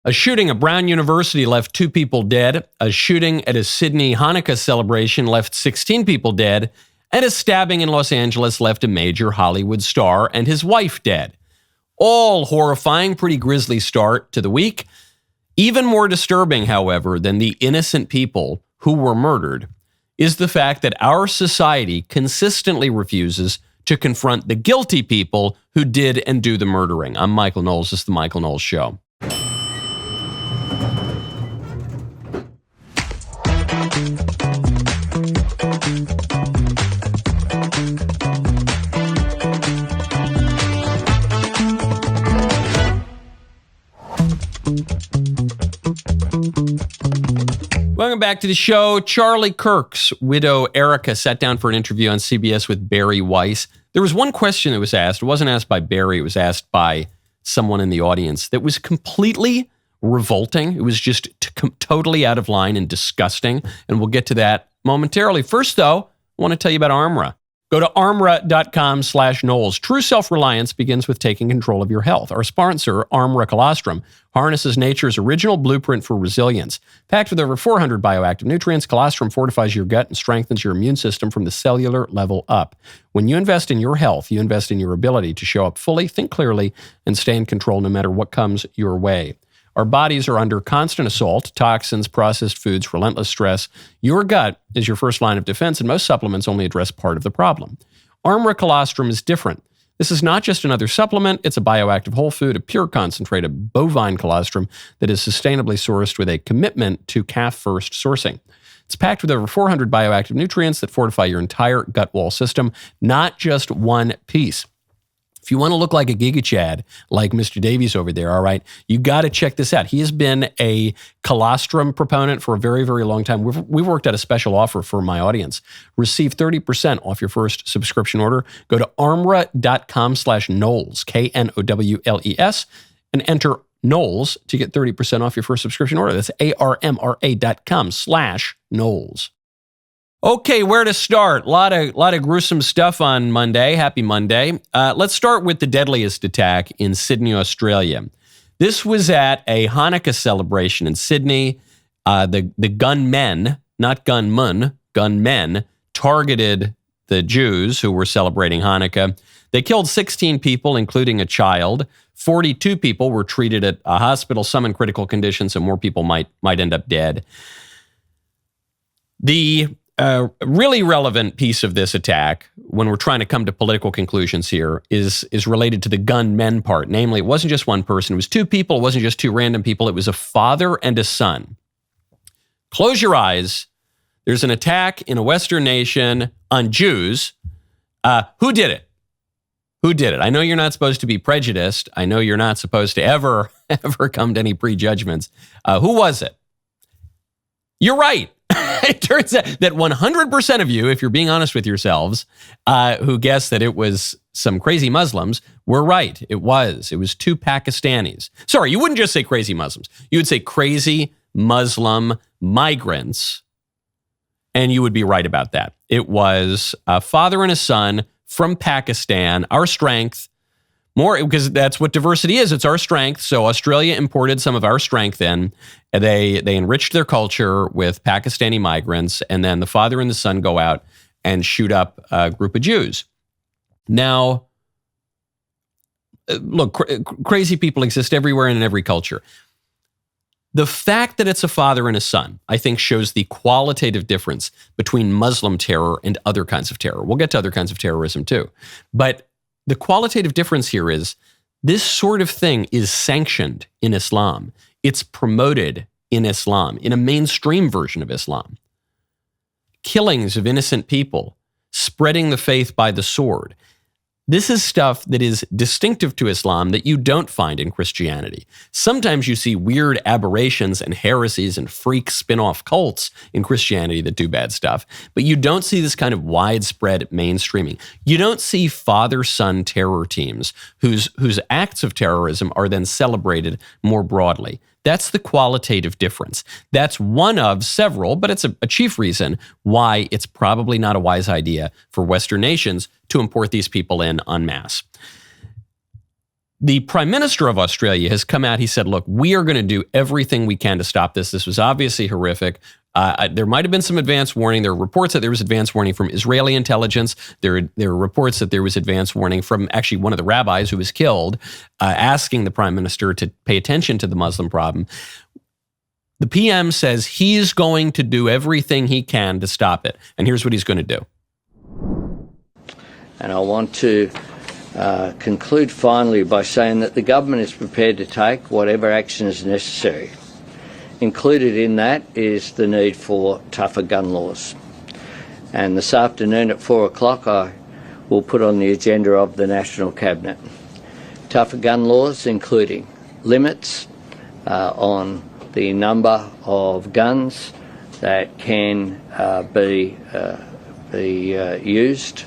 A shooting at Brown University left 2 people dead. A shooting at a Sydney Hanukkah celebration left 16 people dead. And a stabbing in Los Angeles left a major Hollywood star and his wife dead. All horrifying, pretty grisly start to the week. Even more disturbing, however, than the innocent people who were murdered is the fact that our society consistently refuses to confront the guilty people who did and do the murdering. I'm Michael Knowles. This is The Michael Knowles Show. Welcome back to the show. Charlie Kirk's widow, Erika, sat down for an interview on CBS with Bari Weiss. There was one question that was asked. It wasn't asked by Bari. It was asked by someone in the audience that was completely revolting. It was just totally out of line and disgusting. And we'll get to that momentarily. First, though, I want to tell you about Armra. Go to armra.com/Knowles. True self-reliance begins with taking control of your health. Our sponsor, Armra Colostrum, harnesses nature's original blueprint for resilience. Packed with over 400 bioactive nutrients, colostrum fortifies your gut and strengthens your immune system from the cellular level up. When you invest in your health, you invest in your ability to show up fully, think clearly, and stay in control no matter what comes your way. Our bodies are under constant assault, toxins, processed foods, relentless stress. Your gut is your first line of defense, and most supplements only address part of the problem. Armra Colostrum is different. This is not just another supplement. It's a bioactive whole food, a pure concentrate of bovine colostrum that is sustainably sourced with a commitment to calf-first sourcing. It's packed with over 400 bioactive nutrients that fortify your entire gut wall system, not just one piece. If you want to look like a Giga Chad, like Mr. Davies over there, all right, you got to check this out. He has been a colostrum proponent for a very, very long time. We've worked out a special offer for my audience. Receive 30% off your first subscription order. Go to armra.com/Knowles, Knowles, and enter Knowles to get 30% off your first subscription order. That's armra.com/Knowles. Okay, where to start? A lot of gruesome stuff on Monday. Happy Monday. Let's start with the deadliest attack in Sydney, Australia. This was at a Hanukkah celebration in Sydney. The gunmen, not gunmen, gunmen, targeted the Jews who were celebrating Hanukkah. They killed 16 people, including a child. 42 people were treated at a hospital, some in critical condition, so more people might end up dead. The really relevant piece of this attack, when we're trying to come to political conclusions here, is related to the gunmen part. Namely, it wasn't just one person. It was 2 people. It wasn't just 2 random people. It was a father and a son. Close your eyes. There's an attack in a Western nation on Jews. Who did it? Who did it? I know you're not supposed to be prejudiced. I know you're not supposed to ever come to any prejudgments. Who was it? You're right. It turns out that 100% of you, if you're being honest with yourselves, who guessed that it was some crazy Muslims, were right. It was 2 Pakistanis. Sorry, you wouldn't just say crazy Muslims. You would say crazy Muslim migrants, and you would be right about that. It was a father and a son from Pakistan. Our strength, more because that's what diversity is. It's our strength. So Australia imported some of our strength in. They enriched their culture with Pakistani migrants, and then the father and the son go out and shoot up a group of Jews. Now, look, crazy people exist everywhere and in every culture. The fact that it's a father and a son, I think, shows the qualitative difference between Muslim terror and other kinds of terror. We'll get to other kinds of terrorism too. But the qualitative difference here is this sort of thing is sanctioned in Islam. It's promoted in Islam, in a mainstream version of Islam. Killings of innocent people, spreading the faith by the sword. This is stuff that is distinctive to Islam that you don't find in Christianity. Sometimes you see weird aberrations and heresies and freak spin-off cults in Christianity that do bad stuff, but you don't see this kind of widespread mainstreaming. You don't see father-son terror teams whose acts of terrorism are then celebrated more broadly. That's the qualitative difference. That's one of several, but it's a chief reason why it's probably not a wise idea for Western nations to import these people in en masse. The Prime Minister of Australia has come out. He said, look, we are going to do everything we can to stop this. This was obviously horrific. There might have been some advance warning. There are reports that there was advance warning from Israeli intelligence. There are reports that there was advance warning from actually one of the rabbis who was killed, asking the Prime Minister to pay attention to the Muslim problem. The PM says he's going to do everything he can to stop it. And here's what he's going to do. And I want to conclude finally by saying that the government is prepared to take whatever action is necessary. Included in that is the need for tougher gun laws. And this afternoon at 4 o'clock I will put on the agenda of the National Cabinet tougher gun laws, including limits on the number of guns that can be used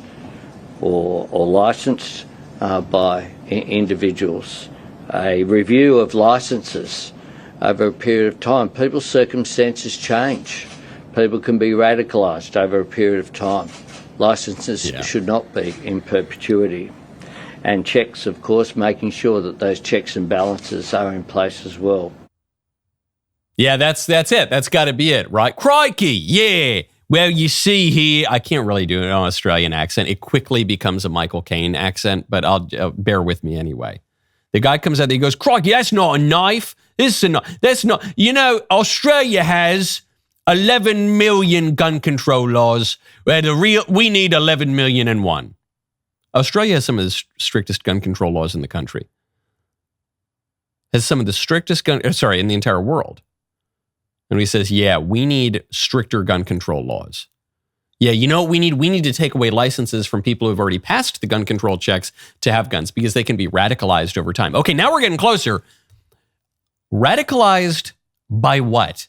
or licensed by individuals. A review of licences over a period of time. People's circumstances change. People can be radicalised over a period of time. Licences should not be in perpetuity. And checks, of course, making sure that those checks and balances are in place as well. Yeah, that's it. That's got to be it, right? Crikey, yeah. Well, you see here, I can't really do an Australian accent. It quickly becomes a Michael Caine accent, but I'll bear with me anyway. The guy comes out there, he goes, crikey, that's not a knife. This is not. That's not. You know, Australia has 11 million gun control laws. Where we need 11 million and one. Australia has some of the strictest gun control laws in the country. Has some of the strictest in the entire world. And he says, yeah, we need stricter gun control laws. Yeah, you know what we need? We need to take away licenses from people who've already passed the gun control checks to have guns because they can be radicalized over time. Okay, now we're getting closer. Radicalized by what?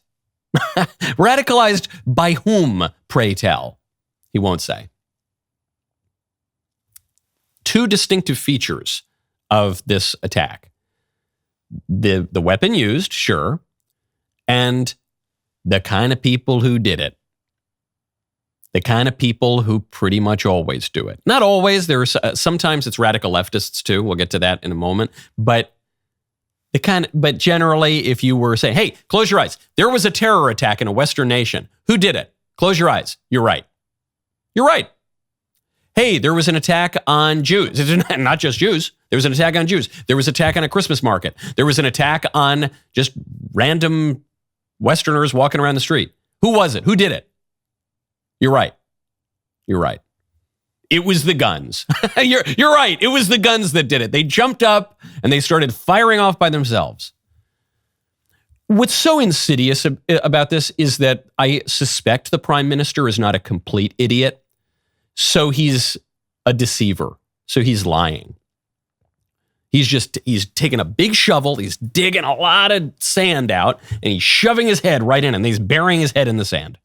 Radicalized by whom, pray tell? He won't say. Two distinctive features of this attack. The weapon used, sure, and the kind of people who did it. The kind of people who pretty much always do it. Not always. Sometimes it's radical leftists too. We'll get to that in a moment. But generally, if you were saying, hey, close your eyes. There was a terror attack in a Western nation. Who did it? Close your eyes. You're right. You're right. Hey, there was an attack on Jews. Not just Jews. There was an attack on Jews. There was an attack on a Christmas market. There was an attack on just random Westerners walking around the street. Who was it? Who did it? You're right. You're right. It was the guns. You're right. It was the guns that did it. They jumped up and they started firing off by themselves. What's so insidious about this is that I suspect the Prime Minister is not a complete idiot. So he's a deceiver. So he's lying. He's taking a big shovel. He's digging a lot of sand out and he's shoving his head right in and he's burying his head in the sand.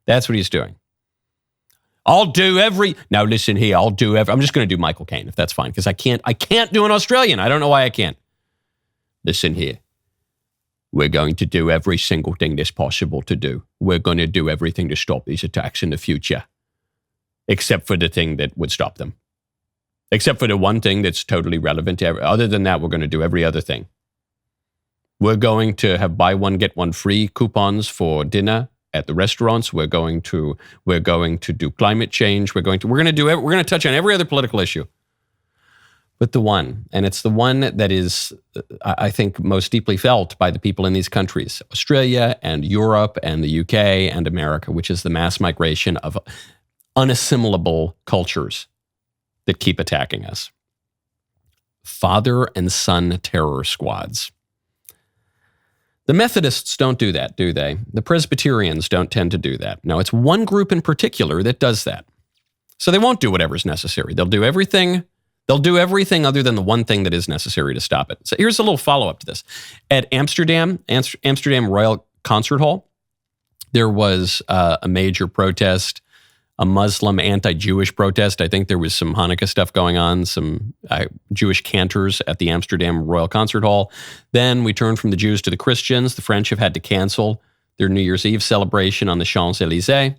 That's what he's doing. Now listen here, I'm just going to do Michael Caine if that's fine, because I can't do an Australian. I don't know why I can't. Listen here. We're going to do every single thing that's possible to do. We're going to do everything to stop these attacks in the future, except for the thing that would stop them. Except for the one thing that's totally relevant to other than that, we're going to do every other thing. We're going to have buy one, get one free coupons for dinner at the restaurants. We're going to do climate change. We're going to touch on every other political issue. But the one, and it's the one that is, I think, most deeply felt by the people in these countries, Australia and Europe and the UK and America, which is the mass migration of unassimilable cultures that keep attacking us. Father and son terror squads. The Methodists don't do that, do they? The Presbyterians don't tend to do that. No, it's one group in particular that does that. So they won't do whatever's necessary. They'll do everything other than the one thing that is necessary to stop it. So here's a little follow-up to this. At Amsterdam Royal Concert Hall, there was a major protest, a Muslim anti-Jewish protest. I think there was some Hanukkah stuff going on, some Jewish cantors at the Amsterdam Royal Concert Hall. Then we turned from the Jews to the Christians. The French have had to cancel their New Year's Eve celebration on the Champs-Élysées.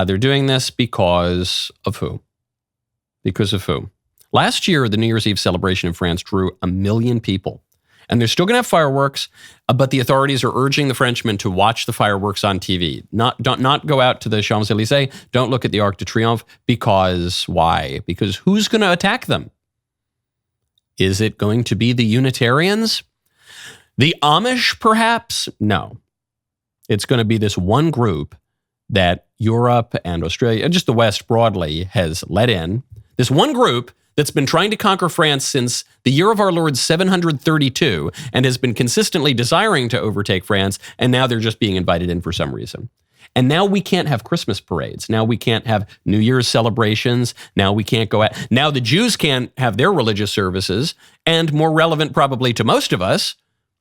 They're doing this because of who? Because of who? Last year, the New Year's Eve celebration in France drew 1 million people. And they're still going to have fireworks, but the authorities are urging the Frenchmen to watch the fireworks on TV. Not go out to the Champs-Élysées. Don't look at the Arc de Triomphe. Because why? Because who's going to attack them? Is it going to be the Unitarians? The Amish, perhaps? No. It's going to be this one group that Europe and Australia, and just the West broadly, has let in. This one group that's been trying to conquer France since the year of our Lord 732 and has been consistently desiring to overtake France, and now they're just being invited in for some reason. And now we can't have Christmas parades. Now we can't have New Year's celebrations. Now we can't go out. Now the Jews can't have their religious services. And more relevant probably to most of us,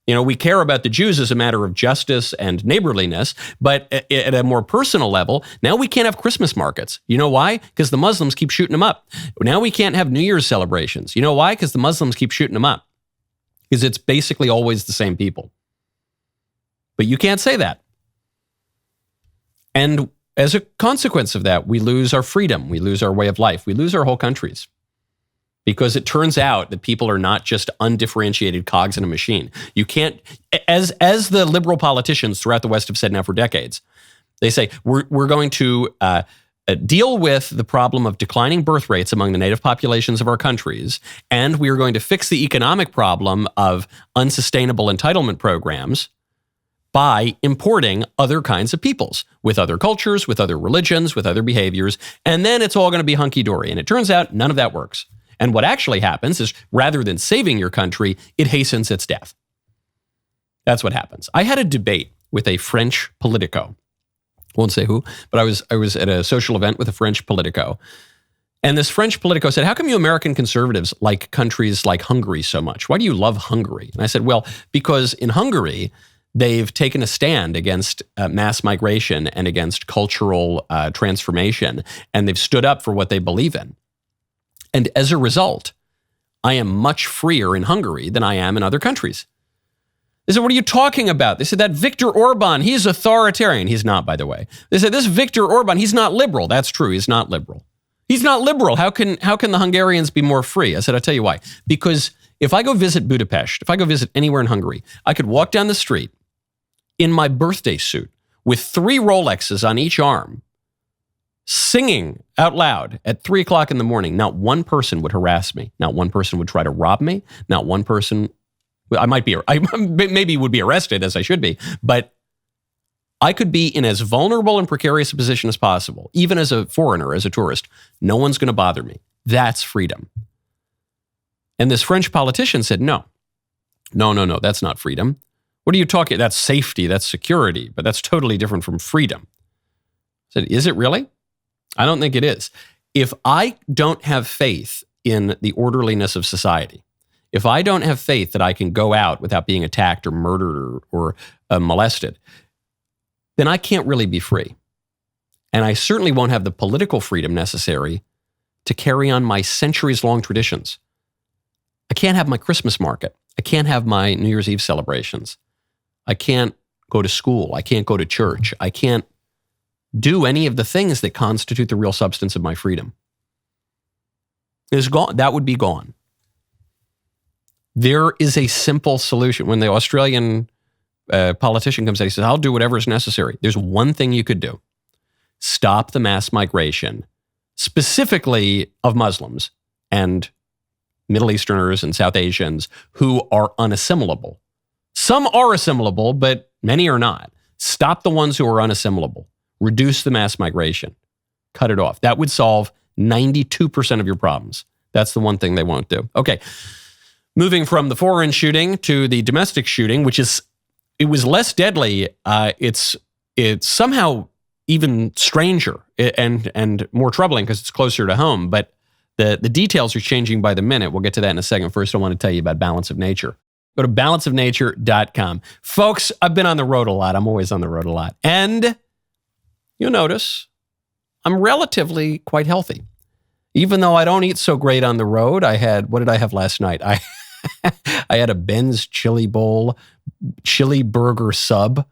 we care about the Jews as a matter of justice and neighborliness, but at a more personal level, now we can't have Christmas markets. You know why? Because the Muslims keep shooting them up. Now we can't have New Year's celebrations. You know why? Because the Muslims keep shooting them up. Because it's basically always the same people. But you can't say that. And as a consequence of that, we lose our freedom. We lose our way of life. We lose our whole countries. Because it turns out that people are not just undifferentiated cogs in a machine. You can't, as the liberal politicians throughout the West have said now for decades, they say, we're going to deal with the problem of declining birth rates among the native populations of our countries, and we are going to fix the economic problem of unsustainable entitlement programs by importing other kinds of peoples with other cultures, with other religions, with other behaviors, and then it's all going to be hunky-dory. And it turns out none of that works. And what actually happens is, rather than saving your country, it hastens its death. That's what happens. I had a debate with a French politico. Won't say who, but I was at a social event with a French politico. And this French politico said, how come you American conservatives like countries like Hungary so much? Why do you love Hungary? And I said, well, because in Hungary, they've taken a stand against mass migration and against cultural transformation, and they've stood up for what they believe in. And as a result, I am much freer in Hungary than I am in other countries. They said, what are you talking about? They said, that Viktor Orban, he's authoritarian. He's not, by the way. They said, this Viktor Orban, he's not liberal. That's true. He's not liberal. He's not liberal. How can the Hungarians be more free? I said, I'll tell you why. Because if I go visit Budapest, if I go visit anywhere in Hungary, I could walk down the street in my birthday suit with 3 Rolexes on each arm, singing out loud at 3 o'clock in the morning. Not one person would harass me. Not one person would try to rob me. Not one person, I maybe would be arrested, as I should be, but I could be in as vulnerable and precarious a position as possible, even as a foreigner, as a tourist. No one's going to bother me. That's freedom. And this French politician said, no, that's not freedom. What are you talking? That's safety, that's security, but that's totally different from freedom. I said, is it really? I don't think it is. If I don't have faith in the orderliness of society, if I don't have faith that I can go out without being attacked or murdered or molested, then I can't really be free. And I certainly won't have the political freedom necessary to carry on my centuries-long traditions. I can't have my Christmas market. I can't have my New Year's Eve celebrations. I can't go to school. I can't go to church. I can't do any of the things that constitute the real substance of my freedom. It's gone. That would be gone. There is a simple solution. When the Australian politician comes in, he says, I'll do whatever is necessary. There's one thing you could do. Stop the mass migration, specifically of Muslims and Middle Easterners and South Asians who are unassimilable. Some are assimilable, but many are not. Stop the ones who are unassimilable. Reduce the mass migration. Cut it off. That would solve 92% of your problems. That's the one thing they won't do. Okay. Moving from the foreign shooting to the domestic shooting, it was less deadly. It's somehow even stranger and more troubling because it's closer to home. But the details are changing by the minute. We'll get to that in a second. First, I want to tell you about Balance of Nature. Go to balanceofnature.com. Folks, I've been on the road a lot. I'm always on the road a lot. And you'll notice I'm relatively quite healthy. Even though I don't eat so great on the road, what did I have last night? I had a Ben's chili bowl, chili burger sub.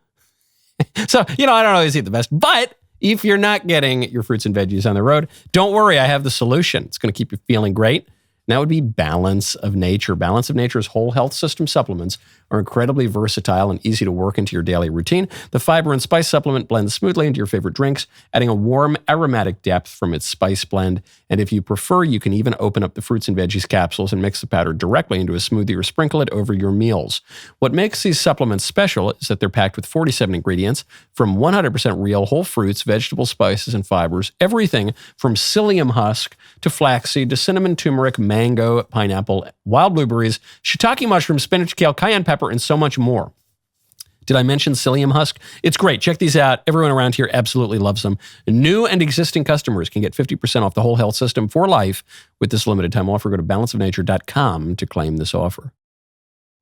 So, I don't always eat the best. But if you're not getting your fruits and veggies on the road, don't worry. I have the solution. It's going to keep you feeling great. And that would be Balance of Nature. Balance of Nature's whole health system supplements are incredibly versatile and easy to work into your daily routine. The fiber and spice supplement blends smoothly into your favorite drinks, adding a warm, aromatic depth from its spice blend. And if you prefer, you can even open up the fruits and veggies capsules and mix the powder directly into a smoothie or sprinkle it over your meals. What makes these supplements special is that they're packed with 47 ingredients from 100% real whole fruits, vegetables, spices, and fibers. Everything from psyllium husk to flaxseed to cinnamon, turmeric, mango, pineapple, wild blueberries, shiitake mushroom, spinach, kale, cayenne pepper, and so much more. Did I mention psyllium husk? It's great. Check these out. Everyone around here absolutely loves them. New and existing customers can get 50% off the whole health system for life with this limited time offer. Go to balanceofnature.com to claim this offer.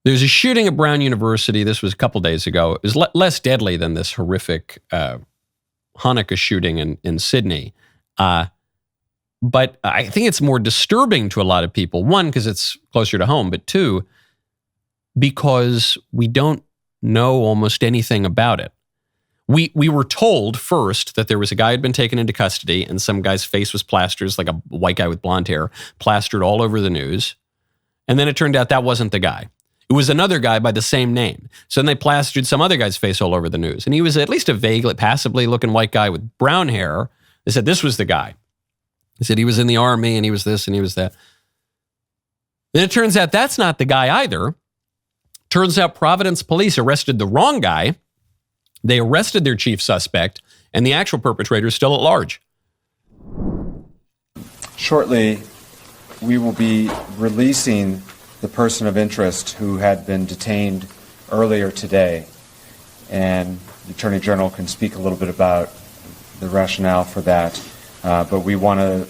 There's a shooting at Brown University. This was a couple days ago. It was less deadly than this horrific Hanukkah shooting in Sydney. But I think it's more disturbing to a lot of people. One, because it's closer to home, but two, because we don't know almost anything about it. We were told first that there was a guy who'd been taken into custody and some guy's face was plastered, like a white guy with blonde hair, plastered all over the news. And then it turned out that wasn't the guy. It was another guy by the same name. So then they plastered some other guy's face all over the news. And he was at least a vaguely, passably looking white guy with brown hair. They said this was the guy. They said he was in the army and he was this and he was that. Then it turns out that's not the guy either. Turns out Providence police arrested the wrong guy. They arrested their chief suspect, and the actual perpetrator is still at large. Shortly, we will be releasing the person of interest who had been detained earlier today. And the Attorney General can speak a little bit about the rationale for that. But we want to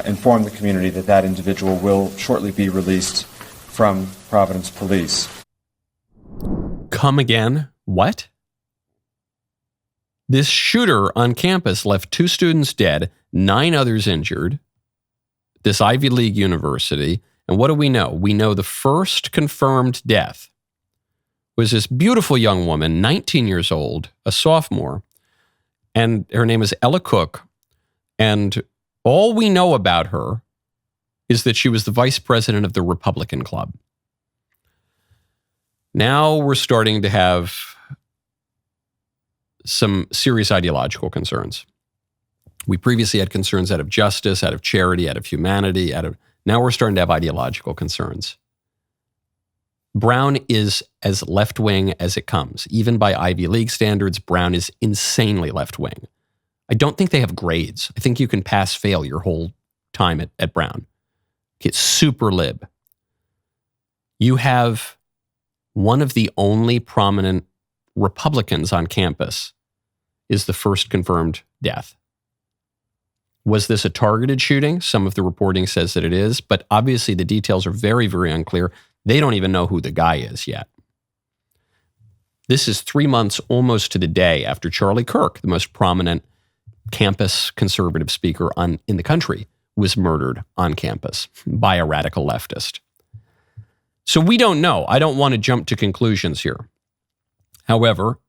inform the community that that individual will shortly be released from Providence Police. Come again? What? This shooter on campus left 2 students dead, 9 others injured. This Ivy League university. And what do we know? We know the first confirmed death was this beautiful young woman, 19 years old, a sophomore. And her name is Ella Cook. And all we know about her is that she was the vice president of the Republican Club. Now we're starting to have some serious ideological concerns. We previously had concerns out of justice, out of charity, out of humanity, now we're starting to have ideological concerns. Brown is as left-wing as it comes. Even by Ivy League standards, Brown is insanely left-wing. I don't think they have grades. I think you can pass-fail your whole time at Brown. It's super lib. You have one of the only prominent Republicans on campus is the first confirmed death. Was this a targeted shooting? Some of the reporting says that it is, but obviously the details are very, very unclear. They don't even know who the guy is yet. This is 3 months almost to the day after Charlie Kirk, the most prominent campus conservative speaker in the country, was murdered on campus by a radical leftist. So we don't know. I don't want to jump to conclusions here. However,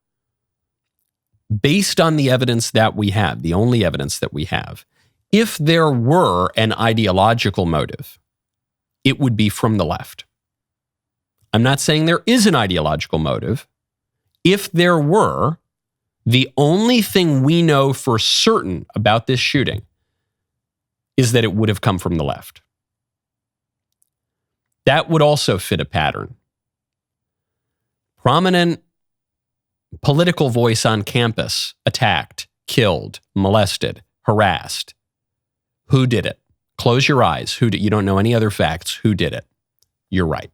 based on the evidence that we have, the only evidence that we have, if there were an ideological motive, it would be from the left. I'm not saying there is an ideological motive. If there were, the only thing we know for certain about this shooting is that it would have come from the left. That would also fit a pattern. Prominent political voice on campus, attacked, killed, molested, harassed. Who did it? Close your eyes. You don't know any other facts. Who did it? You're right.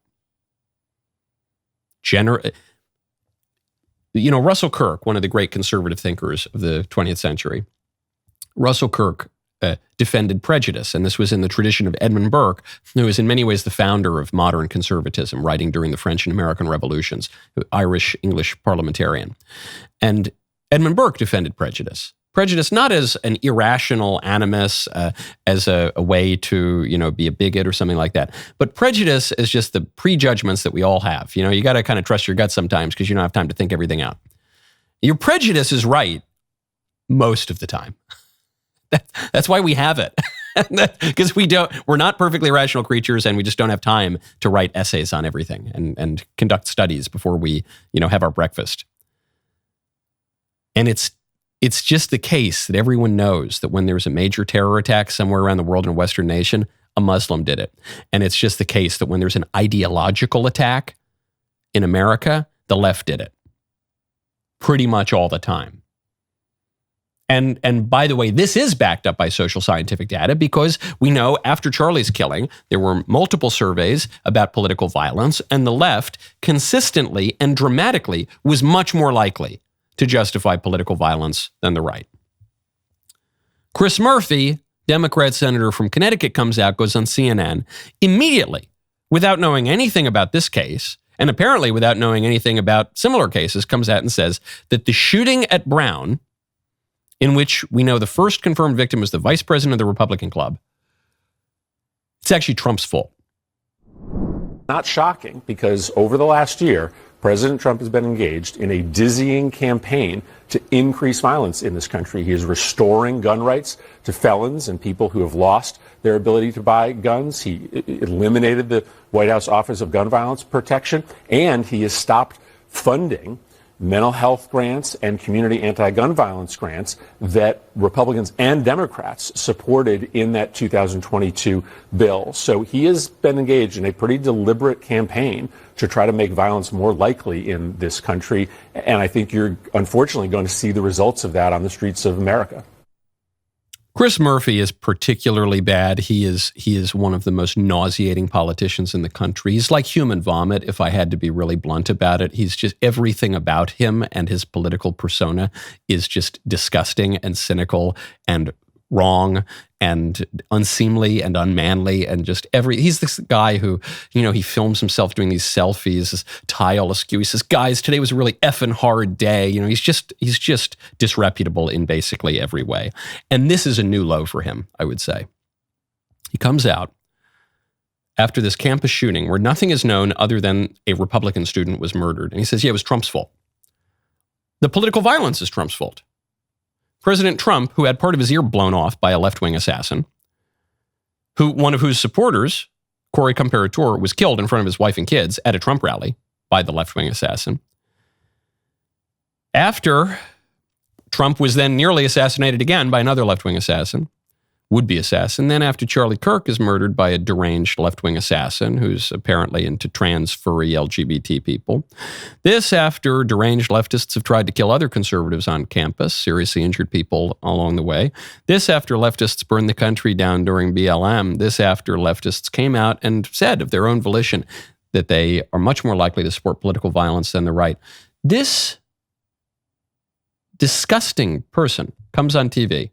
Russell Kirk, one of the great conservative thinkers of the 20th century, Russell Kirk defended prejudice, and this was in the tradition of Edmund Burke, who is in many ways the founder of modern conservatism, writing during the French and American revolutions, Irish-English parliamentarian. And Edmund Burke defended prejudice. Prejudice not as an irrational animus, as a way to, be a bigot or something like that, but prejudice is just the prejudgments that we all have. You got to kind of trust your gut sometimes because you don't have time to think everything out. Your prejudice is right most of the time. That's why we have it. Because we're not perfectly rational creatures, and we just don't have time to write essays on everything and conduct studies before we, have our breakfast. And it's just the case that everyone knows that when there's a major terror attack somewhere around the world in a Western nation, a Muslim did it. And it's just the case that when there's an ideological attack in America, the left did it. Pretty much all the time. And by the way, this is backed up by social scientific data, because we know after Charlie's killing, there were multiple surveys about political violence, and the left consistently and dramatically was much more likely to justify political violence than the right. Chris Murphy, Democrat senator from Connecticut, comes out, goes on CNN immediately, without knowing anything about this case, and apparently without knowing anything about similar cases, comes out and says that the shooting at Brown, in which we know the first confirmed victim was the vice president of the Republican Club, it's actually Trump's fault. Not shocking, because over the last year, President Trump has been engaged in a dizzying campaign to increase violence in this country. He is restoring gun rights to felons and people who have lost their ability to buy guns. He eliminated the White House Office of Gun Violence Protection, and he has stopped funding mental health grants and community anti-gun violence grants that Republicans and Democrats supported in that 2022 bill. So he has been engaged in a pretty deliberate campaign to try to make violence more likely in this country. And I think you're unfortunately going to see the results of that on the streets of America. Chris Murphy is particularly bad. He is one of the most nauseating politicians in the country. He's like human vomit, if I had to be really blunt about it. He's just, everything about him and his political persona is just disgusting and cynical and wrong and unseemly and unmanly, and just he's this guy who, he films himself doing these selfies, this tie all askew. He says, guys, today was a really effing hard day. He's just disreputable in basically every way. And this is a new low for him, I would say. He comes out after this campus shooting where nothing is known other than a Republican student was murdered. And he says, yeah, it was Trump's fault. The political violence is Trump's fault. President Trump, who had part of his ear blown off by a left-wing assassin, one of whose supporters, Corey Comparator, was killed in front of his wife and kids at a Trump rally by the left-wing assassin. After Trump was then nearly assassinated again by another left-wing assassin, would-be assassin. Then after Charlie Kirk is murdered by a deranged left-wing assassin who's apparently into trans, furry LGBT people. This after deranged leftists have tried to kill other conservatives on campus, seriously injured people along the way. This after leftists burned the country down during BLM. This after leftists came out and said of their own volition that they are much more likely to support political violence than the right. This disgusting person comes on TV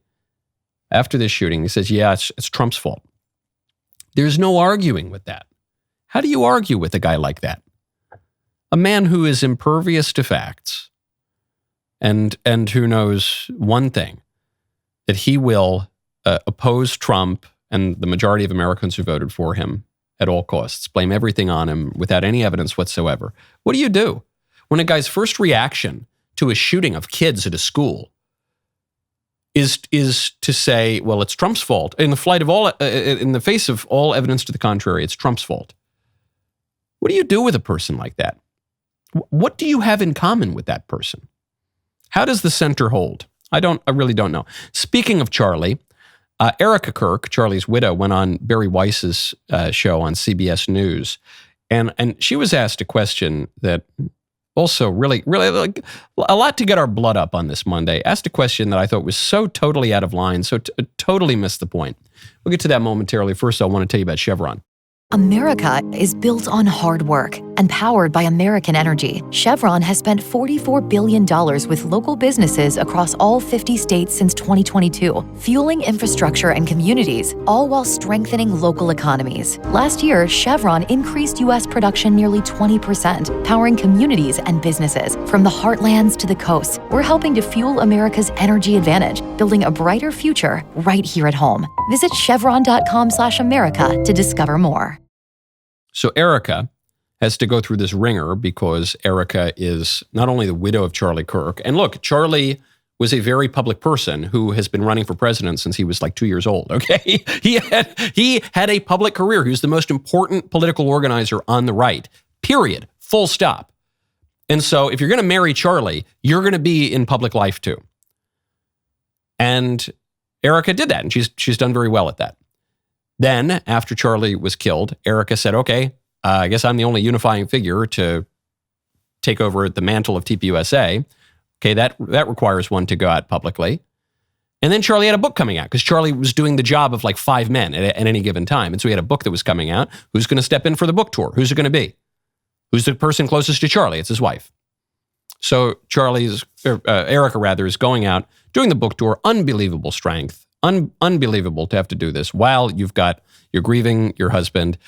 after this shooting. He says, yeah, it's Trump's fault. There's no arguing with that. How do you argue with a guy like that? A man who is impervious to facts and who knows one thing, that he will oppose Trump and the majority of Americans who voted for him at all costs, blame everything on him without any evidence whatsoever. What do? When a guy's first reaction to a shooting of kids at a school is to say, well, it's Trump's fault. In the face of all evidence to the contrary, it's Trump's fault. What do you do with a person like that? What do you have in common with that person? How does the center hold? I really don't know. Speaking of Charlie, Erika Kirk, Charlie's widow, went on Bari Weiss's show on CBS News, and she was asked a question that also really, like a lot to get our blood up on this Monday. Asked a question that I thought was so totally out of line, so totally missed the point. We'll get to that momentarily. First, I want to tell you about Chevron. America is built on hard work and powered by American energy. Chevron has spent $44 billion with local businesses across all 50 states since 2022, fueling infrastructure and communities, all while strengthening local economies. Last year, Chevron increased U.S. production nearly 20%, powering communities and businesses from the heartlands to the coasts. We're helping to fuel America's energy advantage, building a brighter future right here at home. Visit chevron.com/America to discover more. So Erika has to go through this ringer because Erika is not only the widow of Charlie Kirk, and look, Charlie was a very public person who has been running for president since he was like 2 years old, okay? He had a public career. He was the most important political organizer on the right, period, full stop. And so if you're going to marry Charlie, you're going to be in public life too. And Erika did that, and she's done very well at that. Then, after Charlie was killed, Erika said, okay, I guess I'm the only unifying figure to take over the mantle of TPUSA. Okay, that requires one to go out publicly. And then Charlie had a book coming out because Charlie was doing the job of like 5 men at any given time. And so he had a book that was coming out. Who's going to step in for the book tour? Who's it going to be? Who's the person closest to Charlie? It's his wife. So Erika is going out, doing the book tour. Unbelievable strength. Unbelievable to have to do this while you're grieving your husband.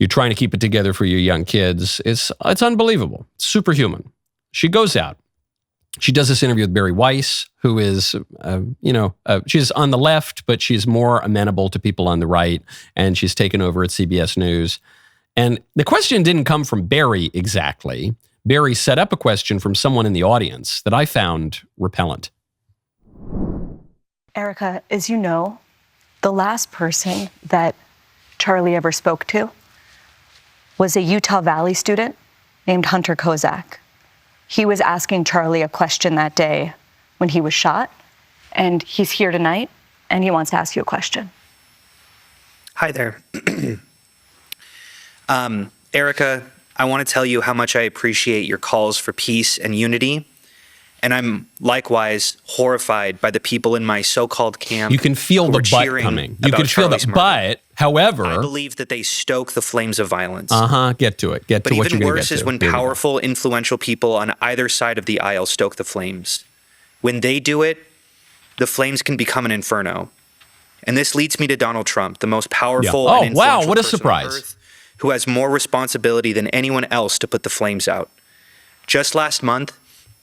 You're trying to keep it together for your young kids. It's unbelievable. Superhuman. She goes out. She does this interview with Bari Weiss, who is, she's on the left, but she's more amenable to people on the right, and she's taken over at CBS News. And the question didn't come from Bari exactly. Bari set up a question from someone in the audience that I found repellent. Erika, as you know, the last person that Charlie ever spoke to was a Utah Valley student named Hunter Kozak. He was asking Charlie a question that day when he was shot, and he's here tonight, and he wants to ask you a question. Hi there. Erika, I want to tell you how much I appreciate your calls for peace and unity, and I'm likewise horrified by the people in my so-called camp. You can feel the butt coming. You can feel the butt. However, I believe that they stoke the flames of violence. Get to it. Get to what you're going to get to. But even worse is when powerful, influential people on either side of the aisle stoke the flames. When they do it, the flames can become an inferno. And this leads me to Donald Trump, the most powerful and influential what a person surprise. on earth, who has more responsibility than anyone else to put the flames out. Just last month,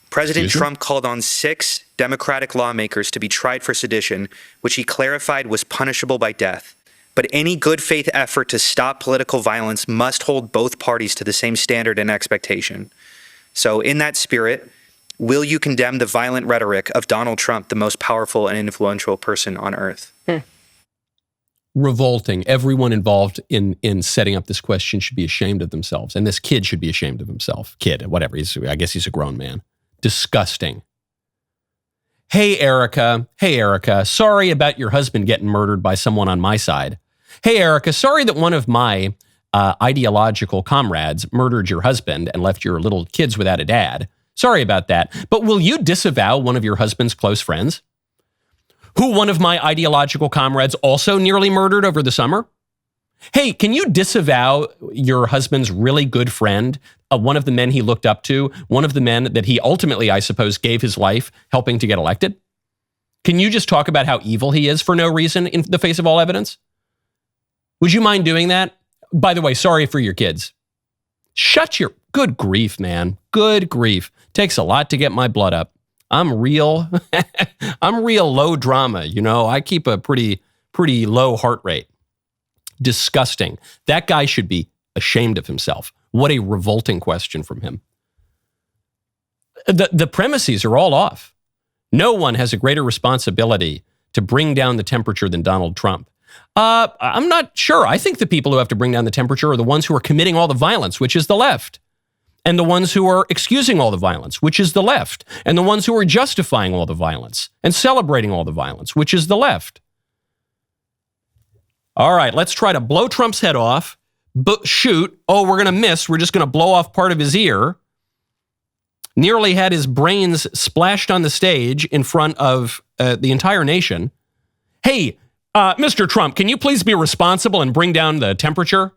President Trump called on 6 Democratic lawmakers to be tried for sedition, which he clarified was punishable by death. But any good faith effort to stop political violence must hold both parties to the same standard and expectation. So in that spirit, will you condemn the violent rhetoric of Donald Trump, the most powerful and influential person on earth? Revolting. Everyone involved in setting up this question should be ashamed of themselves. And this kid should be ashamed of himself. Kid, whatever. I guess he's a grown man. Disgusting. Hey, Erika. Sorry about your husband getting murdered by someone on my side. Hey, Erika. Sorry that one of my ideological comrades murdered your husband and left your little kids without a dad. Sorry about that. But will you disavow one of your husband's close friends, who one of my ideological comrades also nearly murdered over the summer? Hey, can you disavow your husband's really good friend, one of the men he looked up to, one of the men that he ultimately, I suppose, gave his life helping to get elected? Can you just talk about how evil he is for no reason in the face of all evidence? Would you mind doing that? By the way, sorry for your kids. Good grief, man. Good grief. Takes a lot to get my blood up. I'm real low drama. I keep a pretty low heart rate. Disgusting. That guy should be ashamed of himself. What a revolting question from him. The premises are all off. No one has a greater responsibility to bring down the temperature than Donald Trump. I'm not sure. I think the people who have to bring down the temperature are the ones who are committing all the violence, which is the left. And the ones who are excusing all the violence, which is the left. And the ones who are justifying all the violence and celebrating all the violence, which is the left. All right, let's try to blow Trump's head off. Shoot. Oh, we're going to miss. We're just going to blow off part of his ear. Nearly had his brains splashed on the stage in front of the entire nation. Hey, Mr. Trump, can you please be responsible and bring down the temperature?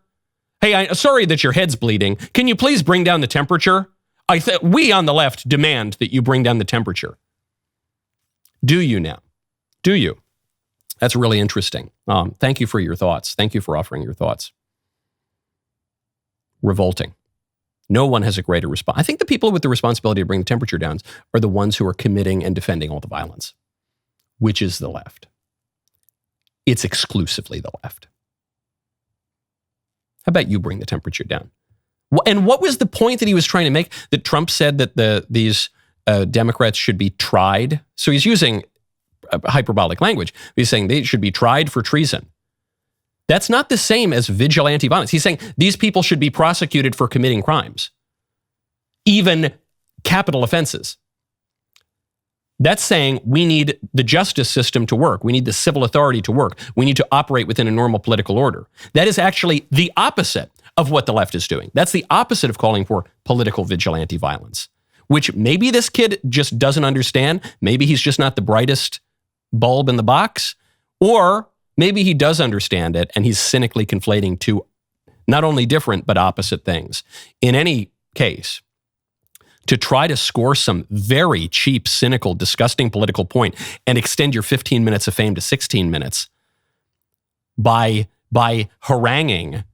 Hey, I'm sorry that your head's bleeding. Can you please bring down the temperature? We on the left demand that you bring down the temperature. Do you now? Do you? That's really interesting. Thank you for your thoughts. Thank you for offering your thoughts. Revolting. No one has a greater response. I think the people with the responsibility to bring the temperature down are the ones who are committing and defending all the violence, which is the left. It's exclusively the left. How about you bring the temperature down? And what was the point that he was trying to make? That Trump said that these Democrats should be tried. So he's using hyperbolic language. He's saying they should be tried for treason. That's not the same as vigilante violence. He's saying these people should be prosecuted for committing crimes, even capital offenses. That's saying we need the justice system to work. We need the civil authority to work. We need to operate within a normal political order. That is actually the opposite of what the left is doing. That's the opposite of calling for political vigilante violence, which maybe this kid just doesn't understand. Maybe he's just not the brightest bulb in the box, or maybe he does understand it and he's cynically conflating two not only different but opposite things. In any case, to try to score some very cheap, cynical, disgusting political point and extend your 15 minutes of fame to 16 minutes by haranguing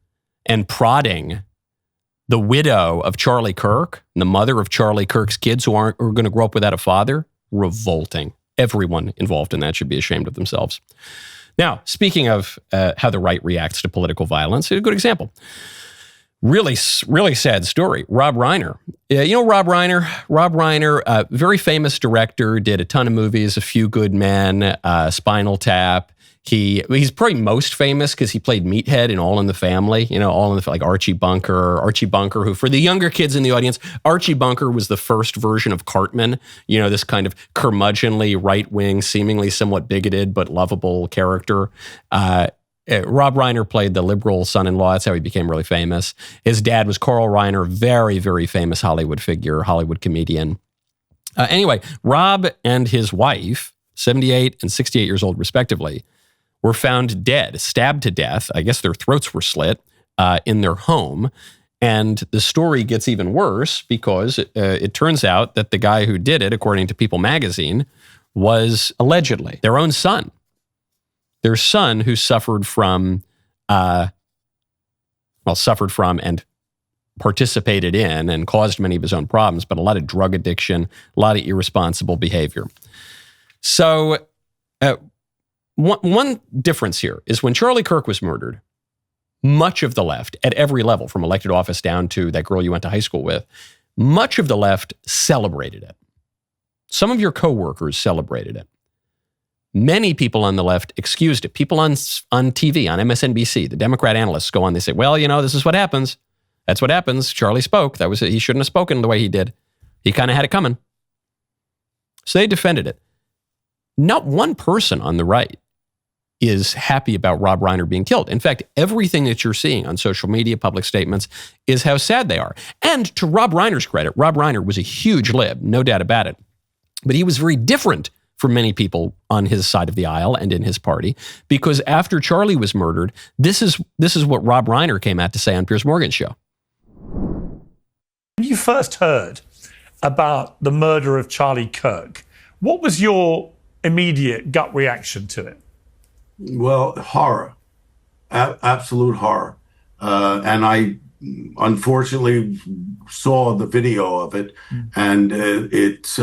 and prodding the widow of Charlie Kirk, and the mother of Charlie Kirk's kids who are going to grow up without a father, revolting. Everyone involved in that should be ashamed of themselves. Now, speaking of how the right reacts to political violence, a good example. Really sad story. Rob Reiner. You know Rob Reiner? Rob Reiner, very famous director, did a ton of movies, A Few Good Men, Spinal Tap. He's probably most famous because he played Meathead in All in the Family, like Archie Bunker, who for the younger kids in the audience, Archie Bunker was the first version of Cartman, this kind of curmudgeonly, right-wing, seemingly somewhat bigoted, but lovable character. Rob Reiner played the liberal son-in-law. That's how he became really famous. His dad was Carl Reiner, very, very famous Hollywood figure, Hollywood comedian. Anyway, Rob and his wife, 78 and 68 years old respectively, were found dead, stabbed to death. I guess their throats were slit in their home. And the story gets even worse because it turns out that the guy who did it, according to People magazine, was allegedly their own son. Their son who suffered from and participated in and caused many of his own problems, but a lot of drug addiction, a lot of irresponsible behavior. So one difference here is when Charlie Kirk was murdered, much of the left, at every level, from elected office down to that girl you went to high school with, much of the left celebrated it. Some of your coworkers celebrated it. Many people on the left excused it. People on TV, on MSNBC, the Democrat analysts go on, they say, well, this is what happens. That's what happens. Charlie spoke. That was it. He shouldn't have spoken the way he did. He kind of had it coming. So they defended it. Not one person on the right is happy about Rob Reiner being killed. In fact, everything that you're seeing on social media, public statements, is how sad they are. And to Rob Reiner's credit, Rob Reiner was a huge lib, no doubt about it. But he was very different from many people on his side of the aisle and in his party, because after Charlie was murdered, this is what Rob Reiner came out to say on Piers Morgan's show. When you first heard about the murder of Charlie Kirk, what was your immediate gut reaction to it? Well, horror, absolute horror. And I unfortunately saw the video of it, and it's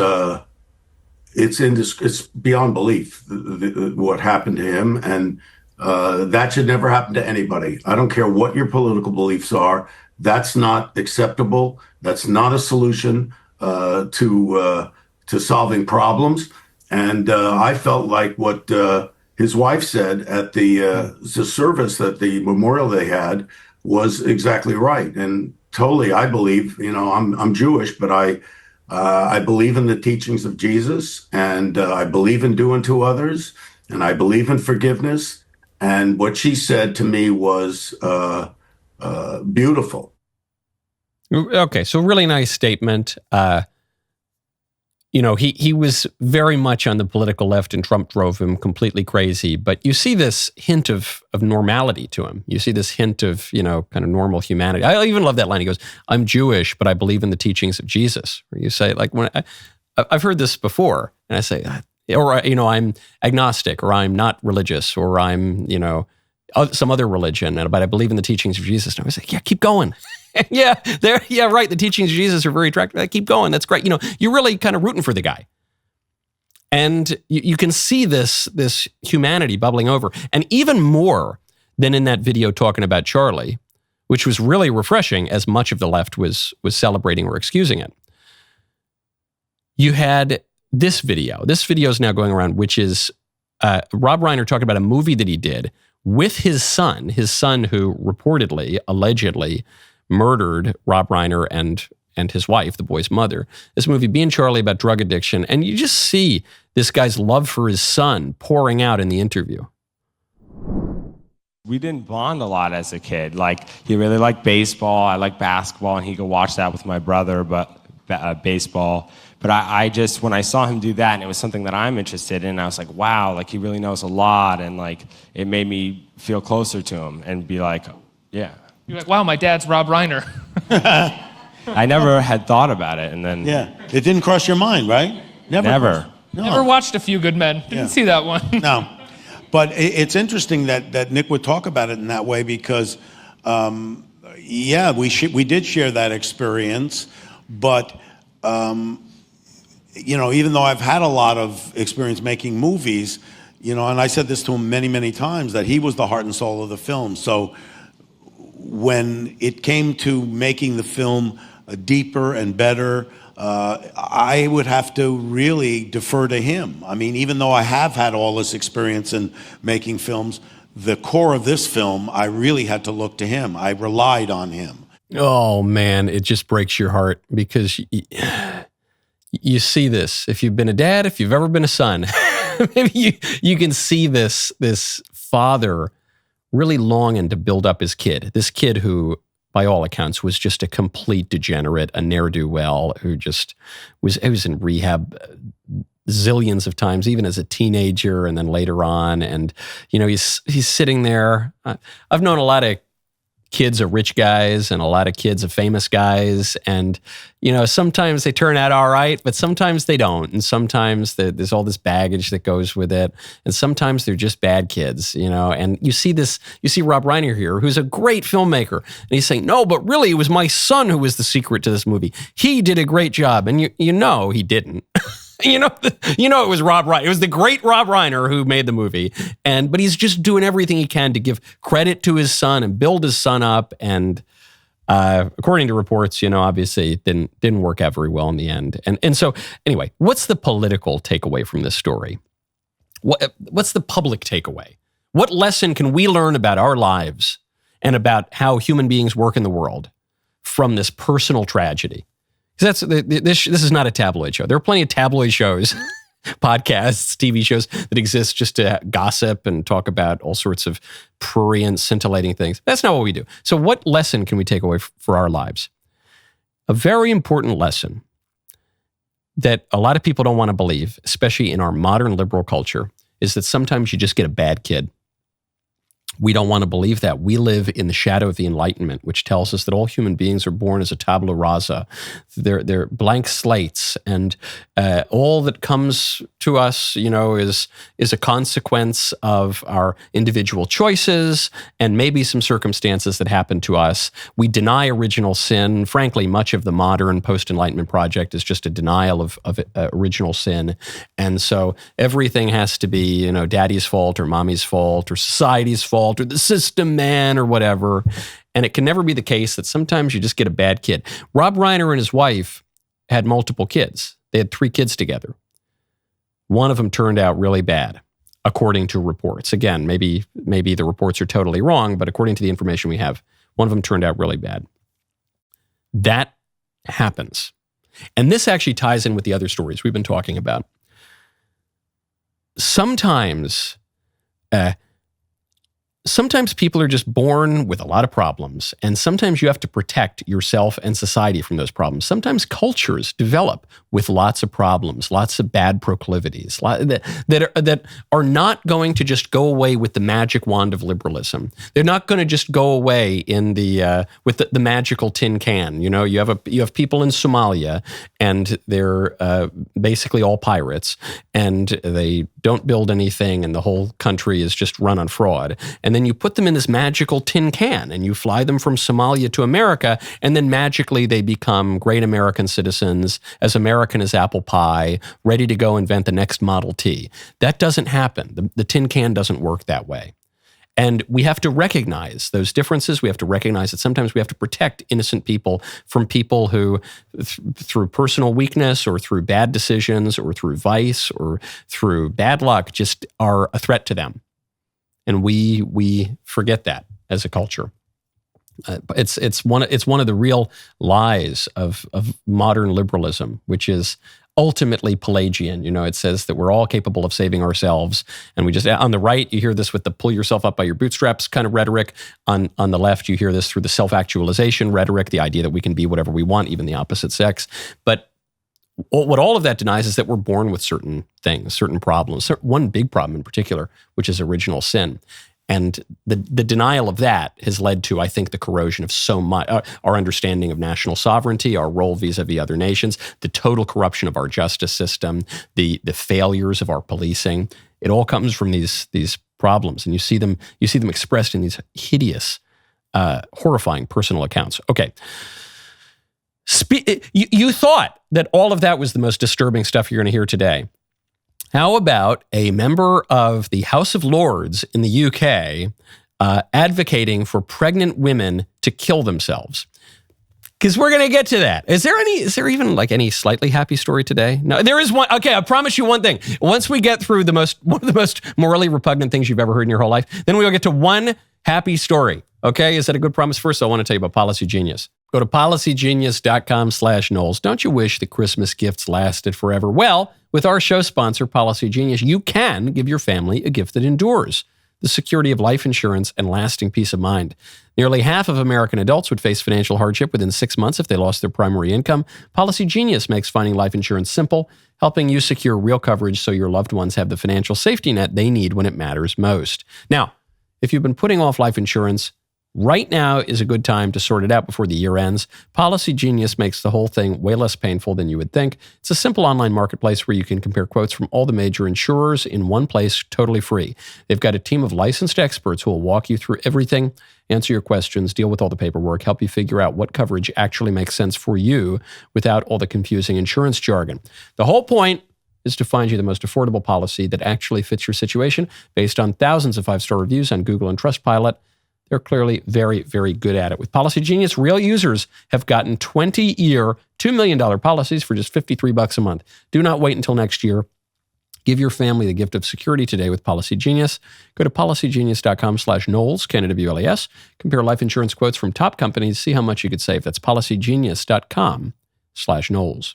beyond belief what happened to him, and that should never happen to anybody. I don't care what your political beliefs are. That's not acceptable. That's not a solution to solving problems. And I felt like what his wife said at the service, that the memorial they had, was exactly right. And totally, I believe, I'm Jewish, but I believe in the teachings of Jesus, and I believe in doing to others, and I believe in forgiveness. And what she said to me was beautiful. Okay, so really nice statement. He was very much on the political left, and Trump drove him completely crazy. But you see this hint of normality to him. You see this hint of, kind of normal humanity. I even love that line. He goes, "I'm Jewish, but I believe in the teachings of Jesus." Or you say, like, I've heard this before, and I say, or, I'm agnostic, or I'm not religious, or I'm, some other religion, but I believe in the teachings of Jesus. And I was like, yeah, keep going. Yeah, right. The teachings of Jesus are very attractive. Keep going. That's great. You're really kind of rooting for the guy. And you can see this humanity bubbling over. And even more than in that video talking about Charlie, which was really refreshing, as much of the left was celebrating or excusing it. You had this video. This video is now going around, which is Rob Reiner talking about a movie that he did with his son who reportedly, allegedly murdered Rob Reiner and his wife, the boy's mother. This movie, Being Charlie, about drug addiction. And you just see this guy's love for his son pouring out in the interview. We didn't bond a lot as a kid. Like, he really liked baseball. I liked basketball, and he could watch that with my brother, but baseball. But I just, when I saw him do that, and it was something that I'm interested in, I was like, wow, like, he really knows a lot. And, like, it made me feel closer to him and be like, yeah. You're like, wow, my dad's Rob Reiner. I never had thought about it, and then... Yeah, it didn't cross your mind, right? Never. No. Never watched A Few Good Men. Didn't see that one. No. But it's interesting that Nick would talk about it in that way because, we did share that experience, but, even though I've had a lot of experience making movies, and I said this to him many, many times, that he was the heart and soul of the film. So when it came to making the film deeper and better, I would have to really defer to him. I mean, even though I have had all this experience in making films, the core of this film, I really had to look to him. I relied on him. Oh, man, it just breaks your heart because you see this. If you've been a dad, if you've ever been a son, maybe you can see this father really longing to build up his kid. This kid who, by all accounts, was just a complete degenerate, a ne'er-do-well who just was in rehab zillions of times, even as a teenager and then later on. And, he's sitting there. I've known a lot of kids of rich guys and a lot of kids of famous guys. And, sometimes they turn out all right, but sometimes they don't. And sometimes there's all this baggage that goes with it. And sometimes they're just bad kids, and you see Rob Reiner here, who's a great filmmaker. And he's saying, no, but really it was my son who was the secret to this movie. He did a great job. And he didn't. It was Rob Reiner. It was the great Rob Reiner who made the movie. But he's just doing everything he can to give credit to his son and build his son up. And according to reports, obviously it didn't work out very well in the end. And so anyway, what's the political takeaway from this story? What's the public takeaway? What lesson can we learn about our lives and about how human beings work in the world from this personal tragedy? This is not a tabloid show. There are plenty of tabloid shows, podcasts, TV shows that exist just to gossip and talk about all sorts of prurient, scintillating things. That's not what we do. So what lesson can we take away for our lives? A very important lesson that a lot of people don't want to believe, especially in our modern liberal culture, is that sometimes you just get a bad kid. We don't want to believe that. We live in the shadow of the Enlightenment, which tells us that all human beings are born as a tabula rasa. They're blank slates, and all that comes to us, is a consequence of our individual choices and maybe some circumstances that happen to us. We deny original sin. Frankly, much of the modern post-Enlightenment project is just a denial of original sin, and so everything has to be, daddy's fault or mommy's fault or society's fault or the system man or whatever. And it can never be the case that sometimes you just get a bad kid. Rob Reiner and his wife had multiple kids. They had 3 kids together. One of them turned out really bad, according to reports. Again, maybe the reports are totally wrong, but according to the information we have, one of them turned out really bad. That happens. And this actually ties in with the other stories we've been talking about. Sometimes people are just born with a lot of problems, and sometimes you have to protect yourself and society from those problems. Sometimes cultures develop with lots of problems, lots of bad proclivities that are not going to just go away with the magic wand of liberalism. They're not going to just go away in with the magical tin can. You have people in Somalia, and they're basically all pirates, and they don't build anything, and the whole country is just run on fraud. And then you put them in this magical tin can and you fly them from Somalia to America, and then magically they become great American citizens, as American as apple pie, ready to go invent the next Model T. That doesn't happen. The tin can doesn't work that way. And we have to recognize those differences. We have to recognize that sometimes we have to protect innocent people from people who, through personal weakness or through bad decisions or through vice or through bad luck, just are a threat to them. And we forget that as a culture. It's one of the real lies of modern liberalism, which is ultimately Pelagian. It says that we're all capable of saving ourselves. And we just, on the right, you hear this with the pull yourself up by your bootstraps kind of rhetoric. On the left, you hear this through the self-actualization rhetoric, the idea that we can be whatever we want, even the opposite sex. But what all of that denies is that we're born with certain things, certain problems. One big problem in particular, which is original sin. And the denial of that has led to, I think, the corrosion of so much, our understanding of national sovereignty, our role vis-a-vis other nations, the total corruption of our justice system, the failures of our policing. It all comes from these problems, and you see them expressed in these hideous, horrifying personal accounts. Okay. You thought that all of that was the most disturbing stuff you're going to hear today. How about a member of the House of Lords in the UK advocating for pregnant women to kill themselves? Because we're going to get to that. Is there even like any slightly happy story today? No, there is one. Okay, I promise you one thing. Once we get through one of the most morally repugnant things you've ever heard in your whole life, then we'll get to one happy story. Okay, is that a good promise? First, I want to tell you about Policy Genius. Go to policygenius.com/Knowles. Don't you wish the Christmas gifts lasted forever? Well, with our show sponsor, Policy Genius, you can give your family a gift that endures: the security of life insurance and lasting peace of mind. Nearly half of American adults would face financial hardship within 6 months if they lost their primary income. Policy Genius makes finding life insurance simple, helping you secure real coverage so your loved ones have the financial safety net they need when it matters most. Now, if you've been putting off life insurance, right now is a good time to sort it out before the year ends. Policy Genius makes the whole thing way less painful than you would think. It's a simple online marketplace where you can compare quotes from all the major insurers in one place, totally free. They've got a team of licensed experts who will walk you through everything, answer your questions, deal with all the paperwork, help you figure out what coverage actually makes sense for you without all the confusing insurance jargon. The whole point is to find you the most affordable policy that actually fits your situation based on thousands of 5-star reviews on Google and Trustpilot. They're clearly very, very good at it. With Policy Genius, real users have gotten 20-year, $2 million policies for just $53 a month. Do not wait until next year. Give your family the gift of security today with Policy Genius. Go to policygenius.com/Knowles, K-N-W-L-E-S. Compare life insurance quotes from top companies. See how much you could save. That's policygenius.com/Knowles.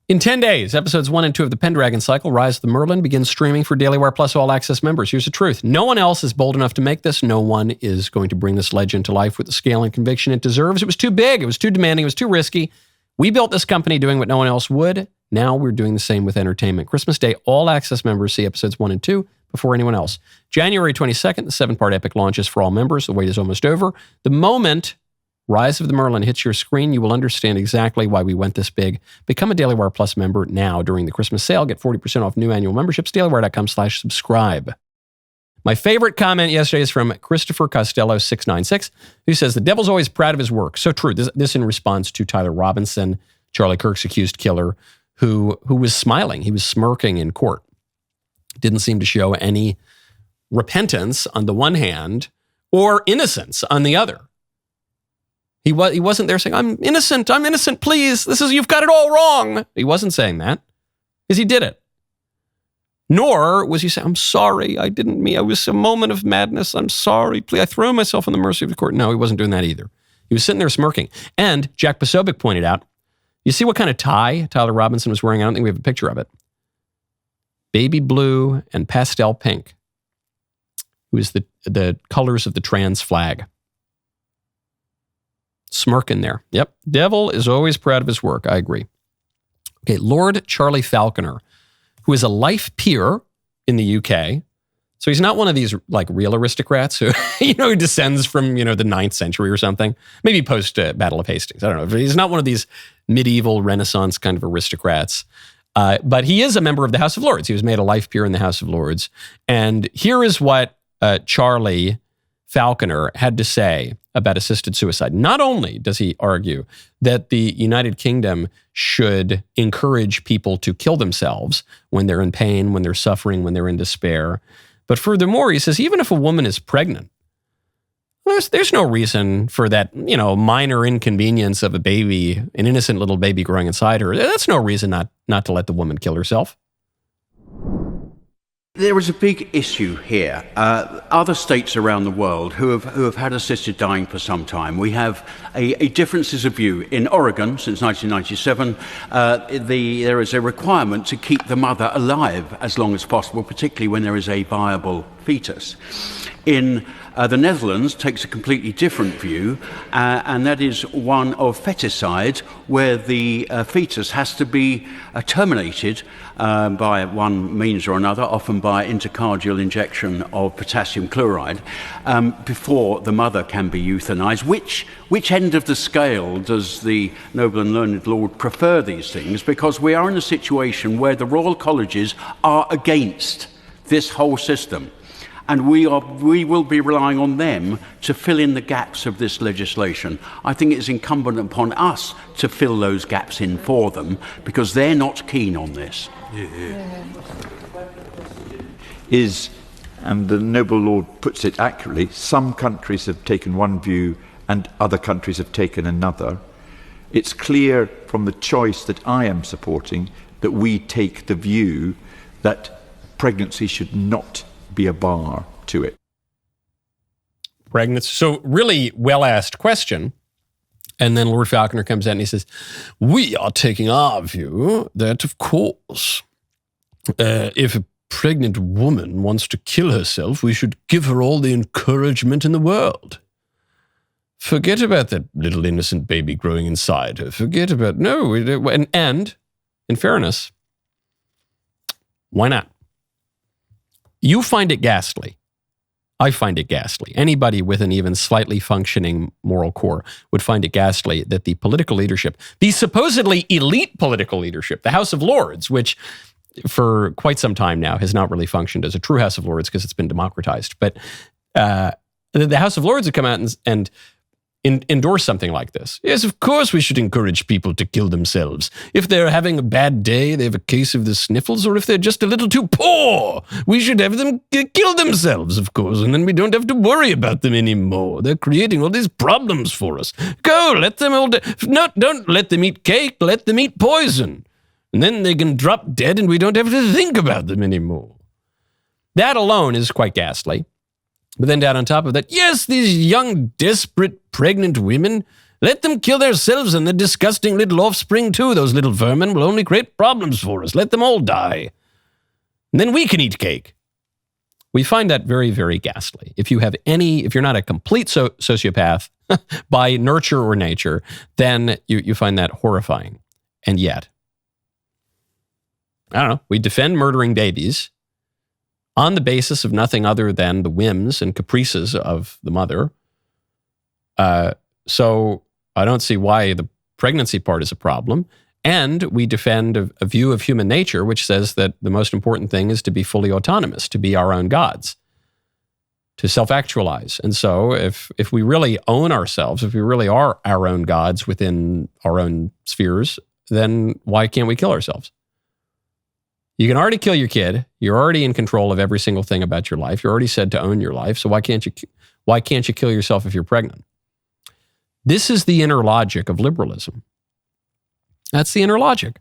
In 10 days, episodes 1 and 2 of the Pendragon cycle, Rise of the Merlin, begins streaming for DailyWire Plus All Access members. Here's the truth. No one else is bold enough to make this. No one is going to bring this legend to life with the scale and conviction it deserves. It was too big. It was too demanding. It was too risky. We built this company doing what no one else would. Now we're doing the same with entertainment. Christmas Day, All Access members see episodes 1 and 2 before anyone else. January 22nd, the 7-part epic launches for all members. The wait is almost over. The moment Rise of the Merlin hits your screen, you will understand exactly why we went this big. Become a DailyWire Plus member now during the Christmas sale. Get 40% off new annual memberships. DailyWire.com/subscribe. My favorite comment yesterday is from Christopher Costello 696, who says, the devil's always proud of his work. So true. This in response to Tyler Robinson, Charlie Kirk's accused killer, who was smiling. He was smirking in court. Didn't seem to show any repentance on the one hand or innocence on the other. He wasn't there saying, I'm innocent, please. You've got it all wrong. He wasn't saying that because he did it. Nor was he saying, I'm sorry, I didn't mean, it was a moment of madness. I'm sorry, please, I throw myself on the mercy of the court. No, he wasn't doing that either. He was sitting there smirking. And Jack Posobiec pointed out, you see what kind of tie Tyler Robinson was wearing? I don't think we have a picture of it. Baby blue and pastel pink. It was the colors of the trans flag. Smirking there. Yep. Devil is always proud of his work. I agree. Okay. Lord Charlie Falconer, who is a life peer in the UK. So he's not one of these like real aristocrats who, who descends from, the 9th century or something. Maybe post Battle of Hastings. I don't know. He's not one of these medieval Renaissance kind of aristocrats. But he is a member of the House of Lords. He was made a life peer in the House of Lords. And here is what Charlie Falconer had to say about assisted suicide. Not only does he argue that the United Kingdom should encourage people to kill themselves when they're in pain, when they're suffering, when they're in despair, But furthermore, he says, even if a woman is pregnant, there's no reason for that, minor inconvenience of a baby, an innocent little baby growing inside her. That's no reason not to let the woman kill herself. There is a big issue here. Other states around the world who have had assisted dying for some time. We have a differences of view. In Oregon, since 1997, there is a requirement to keep the mother alive as long as possible, particularly when there is a viable fetus. In the Netherlands takes a completely different view, and that is one of feticide, where the fetus has to be terminated by one means or another, often by intracardial injection of potassium chloride, before the mother can be euthanized. Which end of the scale does the noble and learned Lord prefer these things? Because we are in a situation where the royal colleges are against this whole system. And we will be relying on them to fill in the gaps of this legislation. I think it's incumbent upon us to fill those gaps in for them, because they're not keen on this. And the noble Lord puts it accurately, some countries have taken one view and other countries have taken another. It's clear from the choice that I am supporting that we take the view that pregnancy should not be a bar to it. Pregnancy. So really well-asked question. And then Lord Falconer comes out and he says, we are taking our view that, of course, if a pregnant woman wants to kill herself, we should give her all the encouragement in the world. Forget about that little innocent baby growing inside her. And in fairness, why not? You find it ghastly. I find it ghastly. Anybody with an even slightly functioning moral core would find it ghastly that the political leadership, the supposedly elite political leadership, the House of Lords, which for quite some time now has not really functioned as a true House of Lords because it's been democratized, but the House of Lords have come out and endorse something like this. Yes, of course we should encourage people to kill themselves. If they're having a bad day, they have a case of the sniffles, or if they're just a little too poor, we should have them kill themselves, of course, and then we don't have to worry about them anymore. They're creating all these problems for us. Go, let them all... don't let them eat cake, let them eat poison. And then they can drop dead and we don't have to think about them anymore. That alone is quite ghastly. But then down on top of that, yes, these young, desperate, pregnant women, let them kill themselves and their disgusting little offspring too. Those little vermin will only create problems for us. Let them all die. And then we can eat cake. We find that very, very ghastly. If you're not a complete sociopath by nurture or nature, then you find that horrifying. And yet, I don't know, we defend murdering babies on the basis of nothing other than the whims and caprices of the mother. So I don't see why the pregnancy part is a problem. And we defend a view of human nature which says that the most important thing is to be fully autonomous, to be our own gods, to self-actualize. And so if we really own ourselves, if we really are our own gods within our own spheres, then why can't we kill ourselves? You can already kill your kid. You're already in control of every single thing about your life. You're already said to own your life. So why can't you kill yourself if you're pregnant? This is the inner logic of liberalism. That's the inner logic.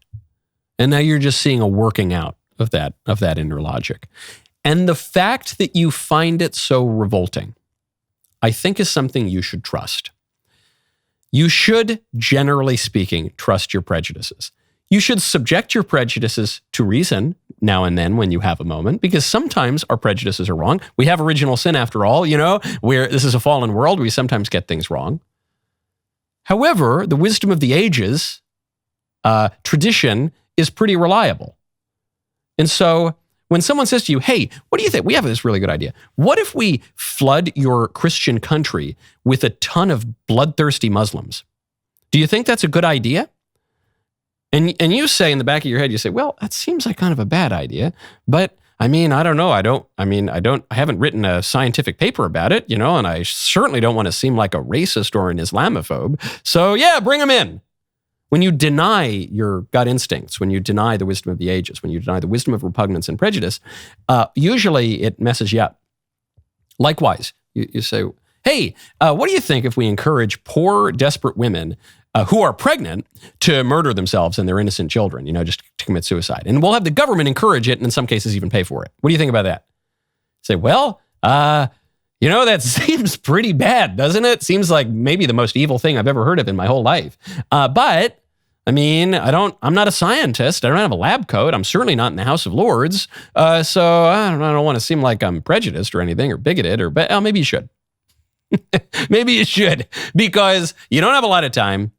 And now you're just seeing a working out of that inner logic. And the fact that you find it so revolting, I think is something you should trust. You should, generally speaking, trust your prejudices. You should subject your prejudices to reason now and then when you have a moment, because sometimes our prejudices are wrong. We have original sin after all, where this is a fallen world. We sometimes get things wrong. However, the wisdom of the ages, tradition, is pretty reliable. And so when someone says to you, hey, what do you think? We have this really good idea. What if we flood your Christian country with a ton of bloodthirsty Muslims? Do you think that's a good idea? And you say in the back of your head, you say, well, that seems like kind of a bad idea. But I mean, I don't know. I haven't written a scientific paper about it, and I certainly don't want to seem like a racist or an Islamophobe. So yeah, bring them in. When you deny your gut instincts, when you deny the wisdom of the ages, when you deny the wisdom of repugnance and prejudice, usually it messes you up. Likewise, you say, hey, what do you think if we encourage poor, desperate women who are pregnant to murder themselves and their innocent children, just to commit suicide? And we'll have the government encourage it and in some cases even pay for it. What do you think about that? Say, well, that seems pretty bad, doesn't it? Seems like maybe the most evil thing I've ever heard of in my whole life. But I mean, I'm not a scientist. I don't have a lab coat. I'm certainly not in the House of Lords. So I don't want to seem like I'm prejudiced or anything or bigoted but maybe you should. Maybe you should, because you don't have a lot of time.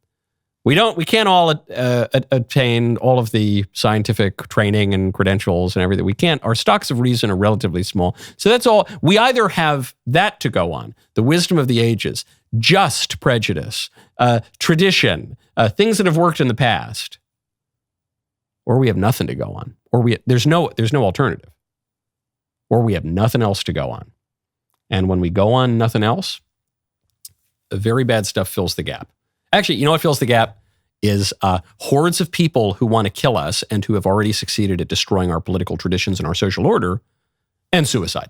We can't all attain all of the scientific training and credentials and everything. We can't. Our stocks of reason are relatively small. So that's all. We either have that to go on, the wisdom of the ages, just prejudice, tradition, things that have worked in the past, or we have nothing to go on, or there's no alternative, or we have nothing else to go on. And when we go on nothing else, very bad stuff fills the gap. Actually, you know what fills the gap is hordes of people who want to kill us and who have already succeeded at destroying our political traditions and our social order, and suicide.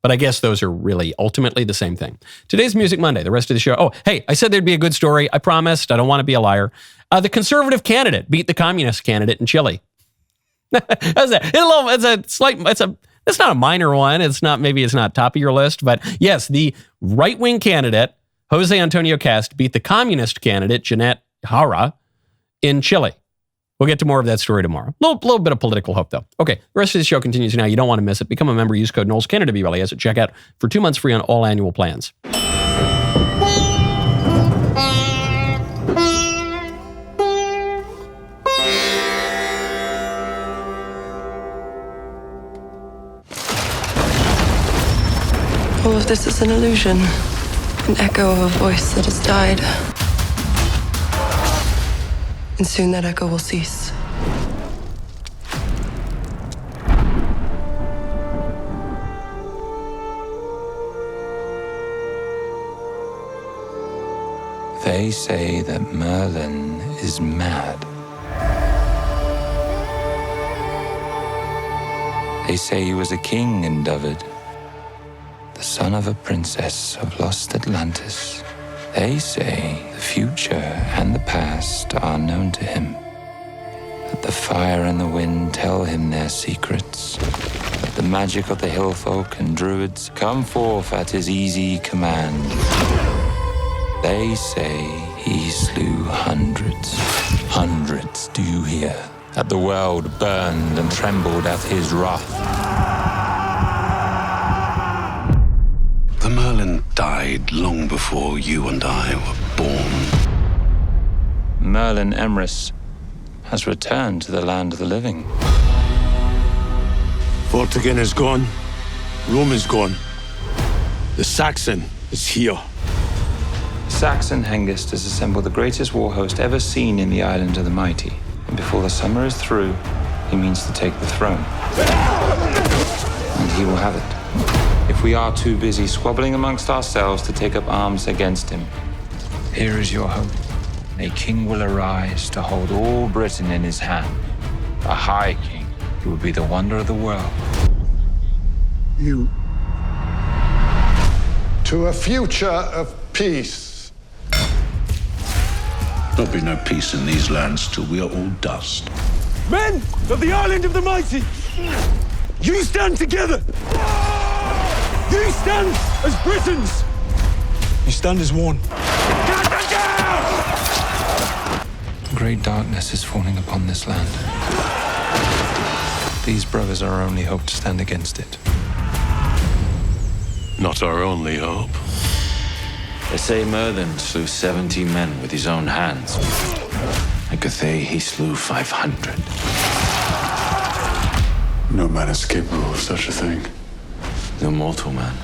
But I guess those are really ultimately the same thing. Today's Music Monday, the rest of the show. Oh, hey, I said there'd be a good story. I promised. I don't want to be a liar. The conservative candidate beat the communist candidate in Chile. How's that? It's not a minor one. Maybe it's not top of your list, but yes, the right-wing candidate, Jose Antonio Cast, beat the communist candidate, Jeanette Jara, in Chile. We'll get to more of that story tomorrow. Little bit of political hope, though. Okay, the rest of the show continues now. You don't want to miss it. Become a member. Use code Knowles Canada BLAS at checkout for 2 months free on all annual plans. All of this is an illusion, an echo of a voice that has died. And soon that echo will cease. They say that Merlin is mad. They say he was a king in David, the son of a princess of lost Atlantis. They say the future and the past are known to him, that the fire and the wind tell him their secrets, that the magic of the hill folk and druids come forth at his easy command. They say he slew hundreds, do you hear? That the world burned and trembled at his wrath. The Merlin died long before you and I were born. Merlin Emrys has returned to the land of the living. Vortigern is gone. Rome is gone. The Saxon is here. Saxon Hengist has assembled the greatest war host ever seen in the Island of the Mighty. And before the summer is through, he means to take the throne. And he will have it. If we are too busy squabbling amongst ourselves to take up arms against him, here is your hope. A king will arise to hold all Britain in his hand. A high king who will be the wonder of the world. You. To a future of peace. There'll be no peace in these lands till we are all dust. Men of the Island of the Mighty, you stand together. You stand as Britons. You stand as one. Great darkness is falling upon this land. These brothers are our only hope to stand against it. Not our only hope. They say Merlin slew 70 men with his own hands. At Cathay, he slew 500. No man is capable of such a thing. The mortal man.